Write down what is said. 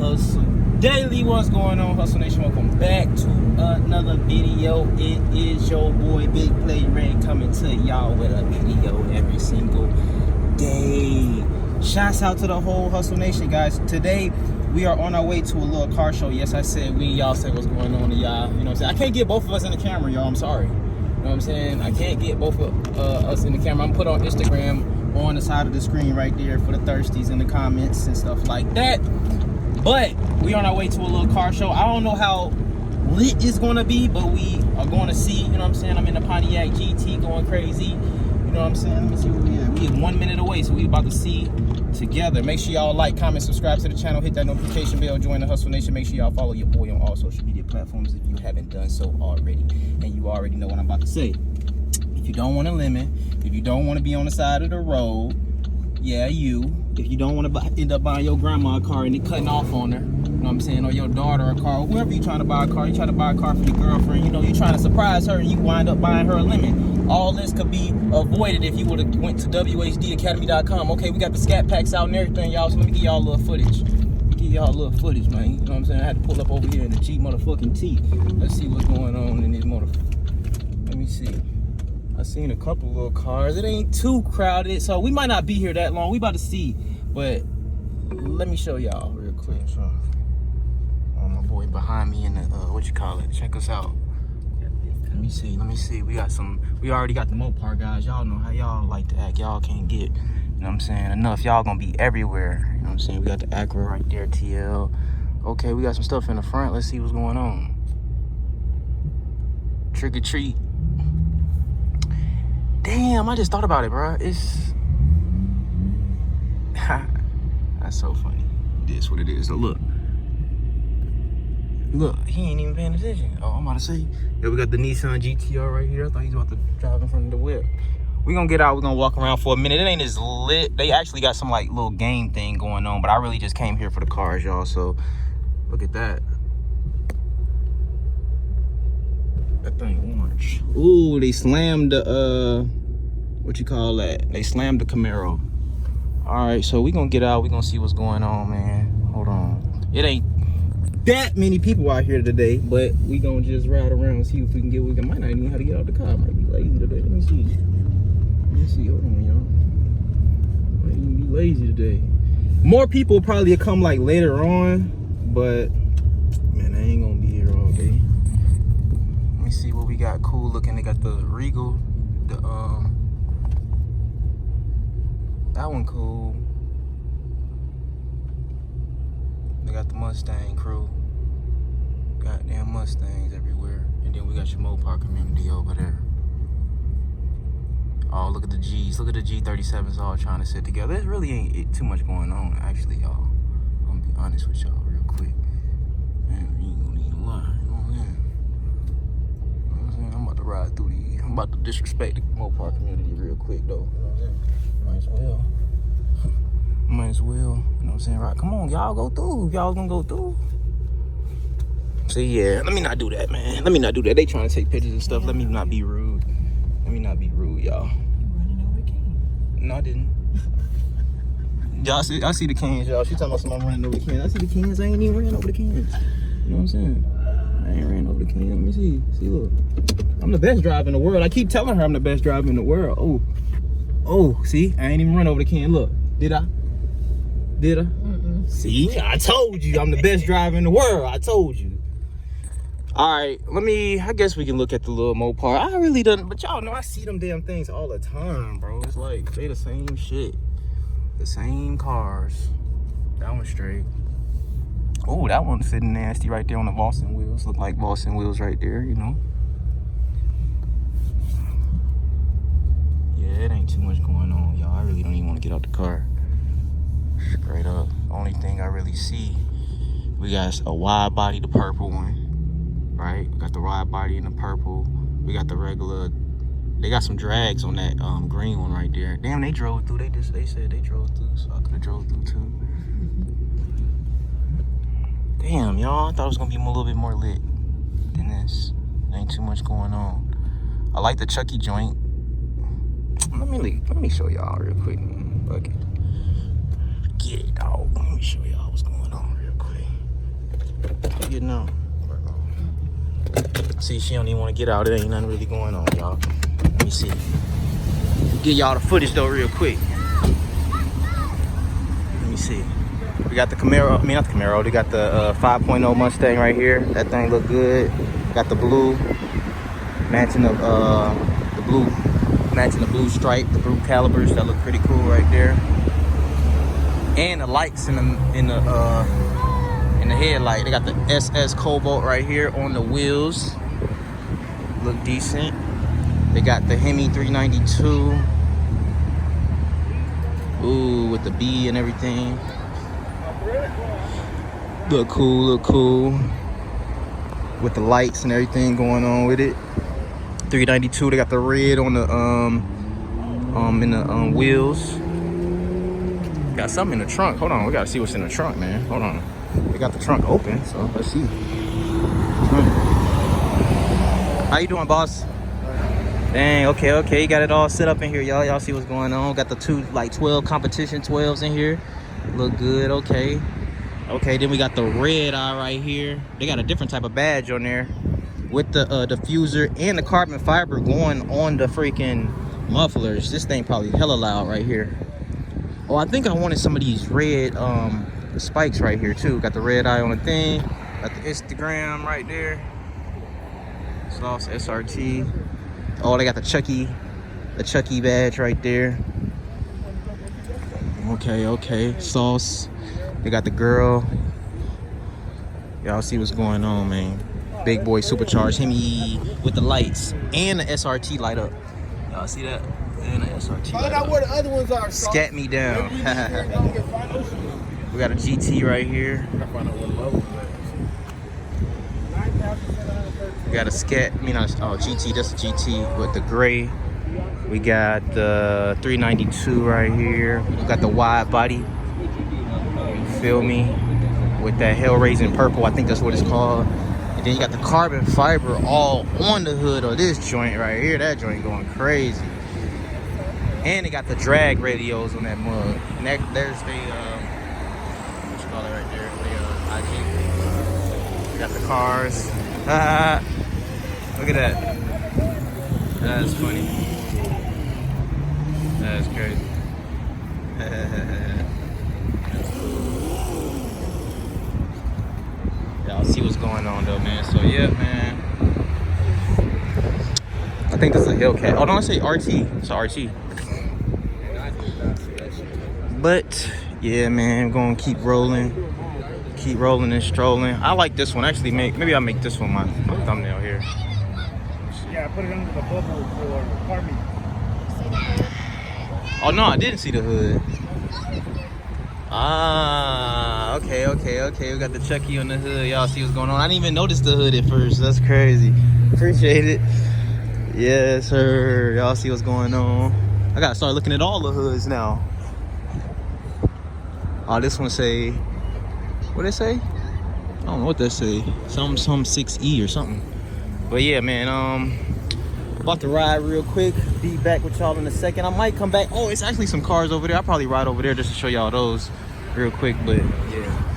Hustle Daily. What's going on, Hustle Nation? Welcome back to another video. It is your boy Big Play Ray coming to y'all with a video every single day. Shouts out to the whole Hustle Nation, guys. Today we are on our way to a little car show. Yes, I said we. Y'all say what's going on to y'all. You know what I'm saying? I can't get both of us in the camera, y'all. I'm sorry. You know what I'm saying? I can't get both of us in the camera. I'm put on Instagram on the side of the screen right there for the thirsties in the comments and stuff like that. But we on our way to a little car show. I don't know how lit it's gonna be, but we are going to see. You know what I'm saying? I'm in the Pontiac GT going crazy. You know what I'm saying? Let me see where we at. We are 1 minute away, so we about to see together. Make sure y'all like, comment, subscribe to the channel, hit that notification bell, join the Hustle Nation. Make sure y'all follow your boy on all social media platforms if you haven't done so already. And you already know what I'm about to say. If you don't want a limit, if you don't want to be on the side of the road, yeah, you. If you don't want to end up buying your grandma a car and it cutting off on her, you know what I'm saying, or your daughter a car, or whoever you trying to buy a car, you try to buy a car for your girlfriend, you know, you trying to surprise her and you wind up buying her a limit. All this could be avoided if you would have went to wehustledaily.com. Okay, we got the Scat packs out and everything, y'all, so let me give y'all a little footage. Give y'all a little footage, man. You know what I'm saying? I had to pull up over here in the cheap motherfucking T. Let's see what's going on in this motherfucker. Let me see. I seen a couple little cars. It ain't too crowded, so we might not be here that long. We about to see, but let me show y'all real quick. So, my boy behind me in the what you call it? Check us out. Let me see. We already got the Mopar guys. Y'all know how y'all like to act. Y'all can't get, you know what I'm saying, enough. Y'all gonna be everywhere. You know what I'm saying? We got the Acura right there, TL. Okay, we got some stuff in the front. Let's see what's going on. Trick or treat. Damn, I just thought about it, bro. It's that's so funny. It is what it is. So look, he ain't even paying attention. Oh, I'm about to say, yeah, we got the Nissan GTR right here. I thought he was about to drive in front of the whip. We gonna get out. We're gonna walk around for a minute. It ain't as lit. They actually got some like little game thing going on, but I really just came here for the cars, y'all. So look at that. That thing orange. Ooh, they slammed the what you call that? They slammed the Camaro. All right, so we gonna get out. We gonna see what's going on, man. Hold on. It ain't that many people out here today, but we gonna just ride around and see if we can get. We might not even know how to get out the car. Might be lazy today. Let me see. Hold on, y'all. Might even be lazy today. More people probably come like later on, but man, I ain't gonna be here all day. See what we got. Cool looking. They got the Regal, that one cool. They got the Mustang crew. Goddamn Mustangs everywhere. And then we got your Mopar community over there. Oh, look at the G's. Look at the G37s all trying to sit together. There really ain't too much going on, actually, y'all. I'm gonna be honest with y'all real quick. Man, we ain't gonna need a lot. You know what I'm saying? I'm about to ride through these. I'm about to disrespect the Mopar community real quick, though. You know what I'm saying? Might as well. You know what I'm saying? Right, come on, y'all go through. Y'all gonna go through. See, yeah, let me not do that, man. Let me not do that. They trying to take pictures and stuff. Let me not be rude. Let me not be rude, y'all. You running over the cane? No, I didn't. Y'all I see the cans, y'all. She talking about somebody running over the cans. I see the cans. I ain't even running over the cans. You know what I'm saying? I ain't ran over the can. Let me see. See, look. I'm the best driver in the world. I keep telling her I'm the best driver in the world. Oh, see? I ain't even run over the can. Look. Did I? Mm-mm. See? I told you I'm the best driver in the world. I told you. All right. I guess we can look at the little Mopar. I really don't, but y'all know I see them damn things all the time, bro. It's like they the same shit. The same cars. That one's straight. Oh, that one's sitting nasty right there on the Boston wheels. Look like Boston wheels right there, you know. Yeah, it ain't too much going on, y'all. I really don't even want to get out the car. Straight up. Only thing I really see, we got a wide body, the purple one, right? We got the wide body in the purple. We got the regular. They got some drags on that green one right there. Damn, they drove through. They said they drove through, so I could have drove through too. Damn, y'all, I thought it was gonna be a little bit more lit than this. Ain't too much going on. I like the Chucky joint. Let me show y'all real quick, man. Fuck it. Get it, dog. Let me show y'all what's going on real quick. getting out. See, she don't even want to get out. There ain't nothing really going on, y'all. Let me see. Get y'all the footage though real quick. Let me see. We got the Camaro, I mean not the Camaro, they got the 5.0 Mustang right here. That thing look good. Got the blue, matching the blue stripe, the blue calibers. That look pretty cool right there. And the lights in the headlight. They got the SS Cobalt right here on the wheels. Look decent. They got the Hemi 392. Ooh, with the B and everything. Look cool, look cool. With the lights and everything going on with it. 392, they got the red on the wheels. Got something in the trunk. Hold on, we gotta see what's in the trunk, man. Hold on. They got the trunk open, so let's see. How you doing, boss? Dang, okay, you got it all set up in here, y'all. Y'all see what's going on. Got the two, like 12 competition 12s in here. Look good, okay. Okay, then we got the red eye right here. They got a different type of badge on there with the diffuser and the carbon fiber going on the freaking mufflers. This thing probably hella loud right here. Oh, I think I wanted some of these red spikes right here too. Got the red eye on the thing. Got the Instagram right there. Sauce SRT. Oh, they got the Chucky badge right there. Okay. Sauce. They got the girl. Y'all see what's going on, man. Big boy supercharged Hemi with the lights and the SRT light up. Y'all see that? And the SRT light up. Where the other ones are. Scat me down. We got a GT right here. We got a Scat, GT, that's a GT with the gray. We got the 392 right here. We got the wide body. You feel me? With that hell-raising purple, I think that's what it's called. And then you got the carbon fiber all on the hood of this joint right here. That joint going crazy. And they got the drag radios on that mug. And there's the, what you call it right there? The IG. We got the cars. Look at that. That's funny. That's crazy. Y'all see what's going on though, man. So yeah, man. I think this is a Hellcat. Oh, don't I say RT? It's a RT. But yeah, man, I'm gonna keep rolling and strolling. I like this one. Actually, maybe I'll make this one my thumbnail here. Yeah, I put it under the bubble for Harvey. Oh no, I didn't see the hood. Ah, okay. We got the Chucky on the hood. Y'all see what's going on. I didn't even notice the hood at first. That's crazy. Appreciate it. Yes, sir. Y'all see what's going on. I gotta start looking at all the hoods now. Oh, this one say, what they say? I don't know what they say. Some 6E or something. But yeah, man, about to ride real quick. Be back with y'all in a second. I might come back. Oh, it's actually some cars over there. I'll probably ride over there just to show y'all those real quick. But yeah.